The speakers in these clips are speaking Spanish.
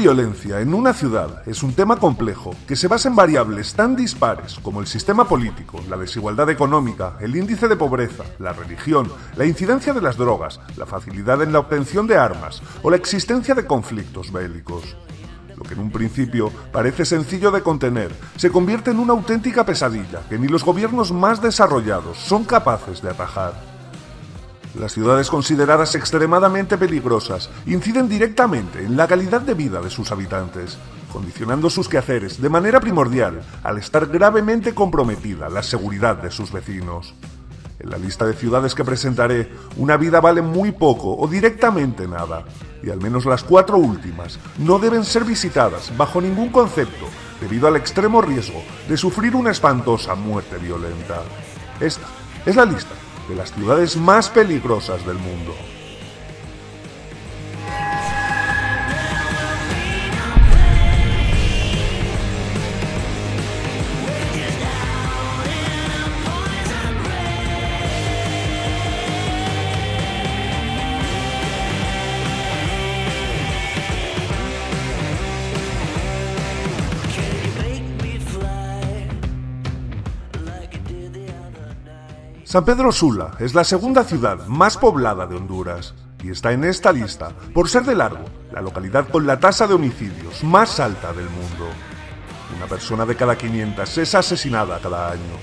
violencia en una ciudad es un tema complejo que se basa en variables tan dispares como el sistema político, la desigualdad económica, el índice de pobreza, la religión, la incidencia de las drogas, la facilidad en la obtención de armas o la existencia de conflictos bélicos. Lo que en un principio parece sencillo de contener, se convierte en una auténtica pesadilla que ni los gobiernos más desarrollados son capaces de atajar. Las ciudades consideradas extremadamente peligrosas inciden directamente en la calidad de vida de sus habitantes, condicionando sus quehaceres de manera primordial al estar gravemente comprometida la seguridad de sus vecinos. En la lista de ciudades que presentaré, una vida vale muy poco o directamente nada, y al menos las 4 últimas no deben ser visitadas bajo ningún concepto debido al extremo riesgo de sufrir una espantosa muerte violenta. Esta es la lista de las ciudades más peligrosas del mundo. San Pedro Sula es la segunda ciudad más poblada de Honduras y está en esta lista por ser de largo la localidad con la tasa de homicidios más alta del mundo. Una persona de cada 500 es asesinada cada año,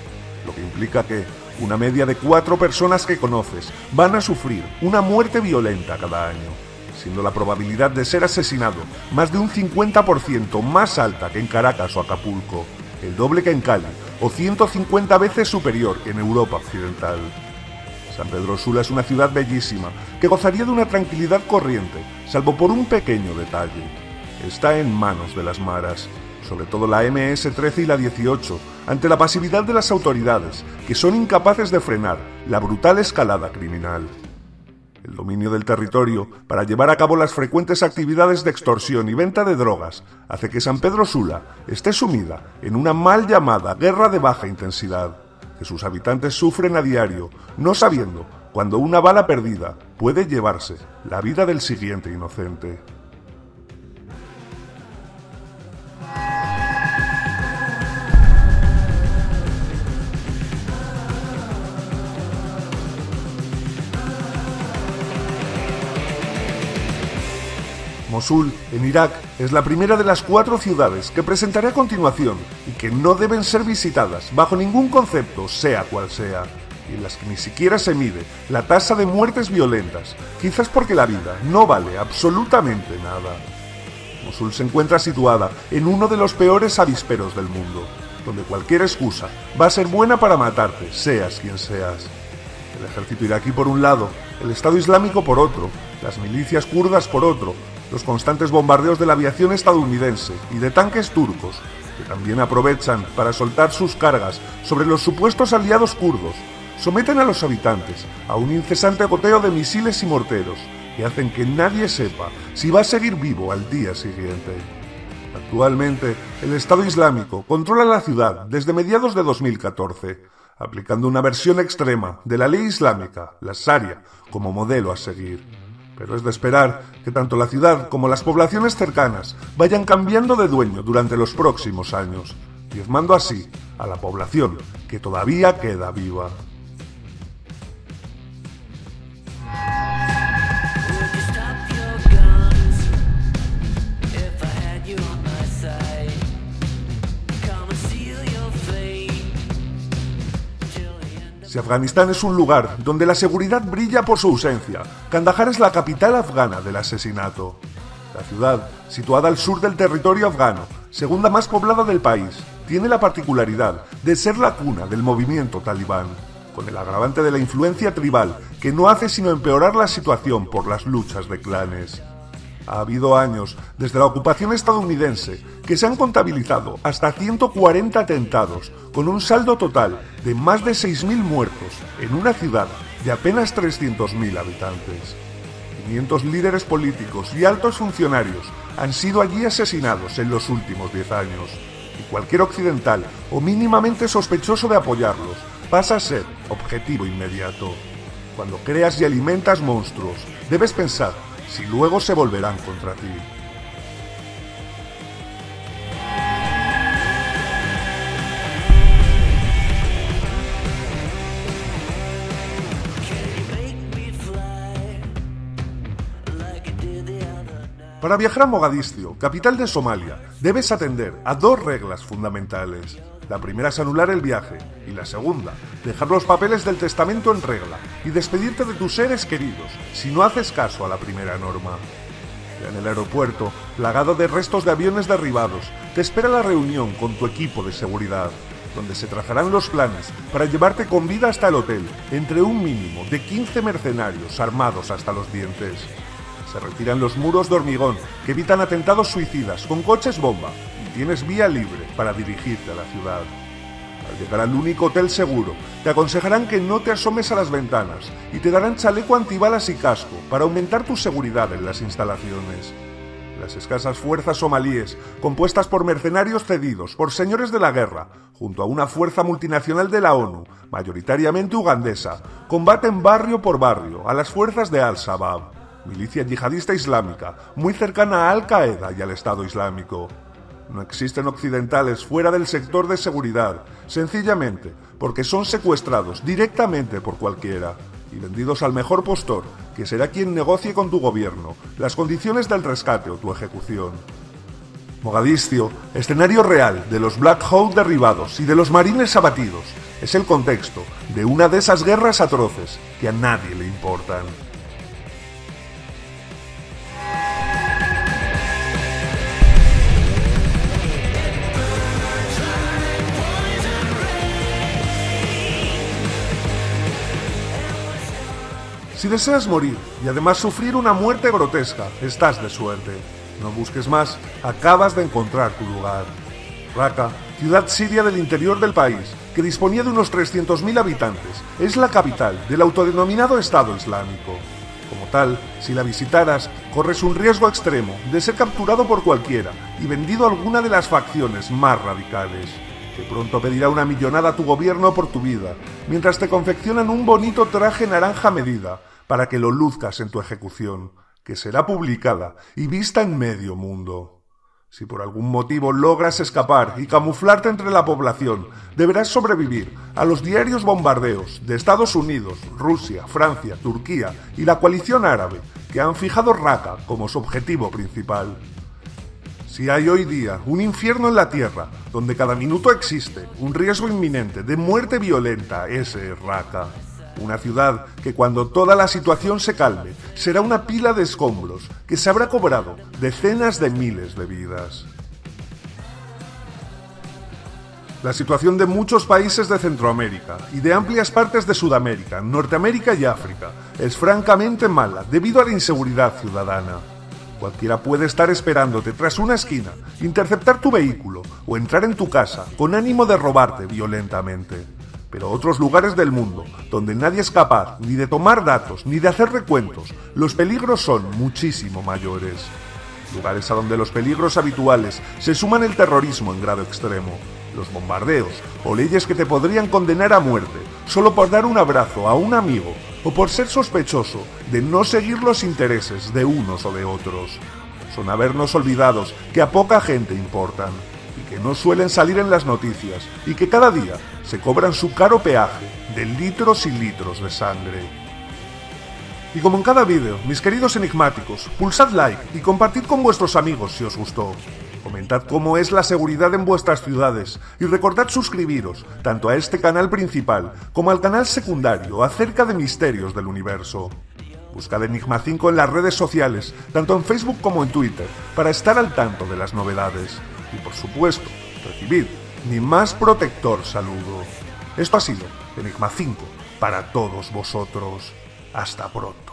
lo que implica que una media de 4 personas que conoces van a sufrir una muerte violenta cada año, siendo la probabilidad de ser asesinado más de un 50% más alta que en Caracas o Acapulco, el doble que en Cali, o 150 veces superior que en Europa Occidental. San Pedro Sula es una ciudad bellísima, que gozaría de una tranquilidad corriente, salvo por un pequeño detalle. Está en manos de las maras, sobre todo la MS-13 y la 18, ante la pasividad de las autoridades, que son incapaces de frenar la brutal escalada criminal. El dominio del territorio para llevar a cabo las frecuentes actividades de extorsión y venta de drogas hace que San Pedro Sula esté sumida en una mal llamada guerra de baja intensidad, que sus habitantes sufren a diario, no sabiendo cuando una bala perdida puede llevarse la vida del siguiente inocente. Mosul, en Irak, es la primera de las 4 ciudades que presentaré a continuación y que no deben ser visitadas bajo ningún concepto, sea cual sea, y en las que ni siquiera se mide la tasa de muertes violentas, quizás porque la vida no vale absolutamente nada. Mosul se encuentra situada en uno de los peores avisperos del mundo, donde cualquier excusa va a ser buena para matarte, seas quien seas. El ejército iraquí por un lado, el Estado Islámico por otro, las milicias kurdas por otro, los constantes bombardeos de la aviación estadounidense y de tanques turcos, que también aprovechan para soltar sus cargas sobre los supuestos aliados kurdos, someten a los habitantes a un incesante goteo de misiles y morteros que hacen que nadie sepa si va a seguir vivo al día siguiente. Actualmente, el Estado Islámico controla la ciudad desde mediados de 2014, aplicando una versión extrema de la ley islámica, la Sharia, como modelo a seguir. Pero es de esperar que tanto la ciudad como las poblaciones cercanas vayan cambiando de dueño durante los próximos años, diezmando así a la población que todavía queda viva. Si Afganistán es un lugar donde la seguridad brilla por su ausencia, Kandahar es la capital afgana del asesinato. La ciudad, situada al sur del territorio afgano, segunda más poblada del país, tiene la particularidad de ser la cuna del movimiento talibán, con el agravante de la influencia tribal que no hace sino empeorar la situación por las luchas de clanes. Ha habido años, desde la ocupación estadounidense, que se han contabilizado hasta 140 atentados, con un saldo total de más de 6.000 muertos en una ciudad de apenas 300.000 habitantes. 500 líderes políticos y altos funcionarios han sido allí asesinados en los últimos 10 años, y cualquier occidental o mínimamente sospechoso de apoyarlos pasa a ser objetivo inmediato. Cuando creas y alimentas monstruos, debes pensar si luego se volverán contra ti. Para viajar a Mogadiscio, capital de Somalia, debes atender a dos reglas fundamentales. La primera es anular el viaje y la segunda, dejar los papeles del testamento en regla y despedirte de tus seres queridos si no haces caso a la primera norma. Ya en el aeropuerto, plagado de restos de aviones derribados, te espera la reunión con tu equipo de seguridad, donde se trazarán los planes para llevarte con vida hasta el hotel entre un mínimo de 15 mercenarios armados hasta los dientes. Se retiran los muros de hormigón que evitan atentados suicidas con coches bomba y tienes vía libre para dirigirte a la ciudad. Al llegar al único hotel seguro, te aconsejarán que no te asomes a las ventanas y te darán chaleco antibalas y casco para aumentar tu seguridad en las instalaciones. Las escasas fuerzas somalíes, compuestas por mercenarios cedidos por señores de la guerra, junto a una fuerza multinacional de la ONU, mayoritariamente ugandesa, combaten barrio por barrio a las fuerzas de Al-Shabaab, milicia yihadista islámica, muy cercana a Al-Qaeda y al Estado Islámico. No existen occidentales fuera del sector de seguridad, sencillamente porque son secuestrados directamente por cualquiera y vendidos al mejor postor, que será quien negocie con tu gobierno las condiciones del rescate o tu ejecución. Mogadiscio, escenario real de los Black Hawk derribados y de los marines abatidos, es el contexto de una de esas guerras atroces que a nadie le importan. Si deseas morir y además sufrir una muerte grotesca, estás de suerte. No busques más, acabas de encontrar tu lugar. Raqqa, ciudad siria del interior del país, que disponía de unos 300.000 habitantes, es la capital del autodenominado Estado Islámico. Como tal, si la visitaras, corres un riesgo extremo de ser capturado por cualquiera y vendido a alguna de las facciones más radicales, que pronto pedirá una millonada a tu gobierno por tu vida, mientras te confeccionan un bonito traje naranja a medida, para que lo luzcas en tu ejecución, que será publicada y vista en medio mundo. Si por algún motivo logras escapar y camuflarte entre la población, deberás sobrevivir a los diarios bombardeos de Estados Unidos, Rusia, Francia, Turquía y la coalición árabe, que han fijado Raqqa como su objetivo principal. Si hay hoy día un infierno en la tierra, donde cada minuto existe un riesgo inminente de muerte violenta, ese es Raqqa. Una ciudad que cuando toda la situación se calme, será una pila de escombros que se habrá cobrado decenas de miles de vidas. La situación de muchos países de Centroamérica y de amplias partes de Sudamérica, Norteamérica y África es francamente mala debido a la inseguridad ciudadana. Cualquiera puede estar esperándote tras una esquina, interceptar tu vehículo o entrar en tu casa con ánimo de robarte violentamente. Pero otros lugares del mundo, donde nadie es capaz ni de tomar datos ni de hacer recuentos, los peligros son muchísimo mayores. Lugares a donde los peligros habituales se suman el terrorismo en grado extremo, los bombardeos o leyes que te podrían condenar a muerte solo por dar un abrazo a un amigo o por ser sospechoso de no seguir los intereses de unos o de otros. Son habernos olvidados que a poca gente importan y que no suelen salir en las noticias y que cada día se cobran su caro peaje de litros y litros de sangre. Y como en cada vídeo, mis queridos enigmáticos, pulsad like y compartid con vuestros amigos si os gustó. Comentad cómo es la seguridad en vuestras ciudades y recordad suscribiros tanto a este canal principal como al canal secundario acerca de misterios del universo. Buscad Enigma 5 en las redes sociales, tanto en Facebook como en Twitter, para estar al tanto de las novedades. Y por supuesto, recibid mi más protector saludo. Esto ha sido Enigma 5 para todos vosotros. Hasta pronto.